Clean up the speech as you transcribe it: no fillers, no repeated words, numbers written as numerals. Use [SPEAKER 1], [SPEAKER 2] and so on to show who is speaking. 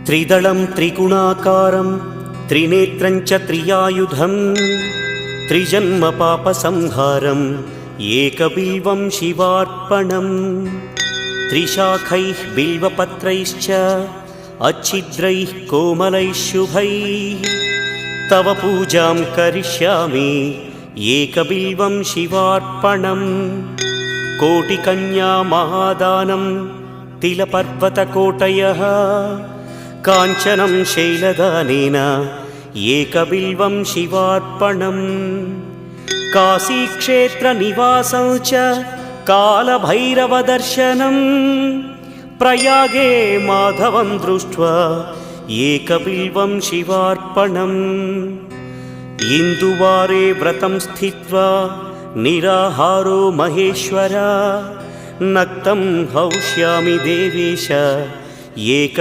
[SPEAKER 1] त्रिदलं त्रिगुणाकारं त्रिनेत्रं च त्रियायुधं त्रिजन्म पापसंहारम् एकबिल्वं शिवार्पणम् त्रिशाखैः बिल्वपत्रैश्च अच्छिद्रैः कोमलैः शुभैः तव पूजां करिष्यामि एकबिल्वं शिवार्पणम् कोटिकन्या महादानं तिलपर्वतकोटयः काञ्चनं शैलदानेन एकबिल्वं शिवार्पणम् काशीक्षेत्रनिवासं च कालभैरवदर्शनं प्रयागे माधवं दृष्ट्वा एकबिल्वं शिवार्पणम् इन्दुवारे व्रतं स्थित्वा निराहारो महेश्वर नक्तं हौष्यामि देवेश एक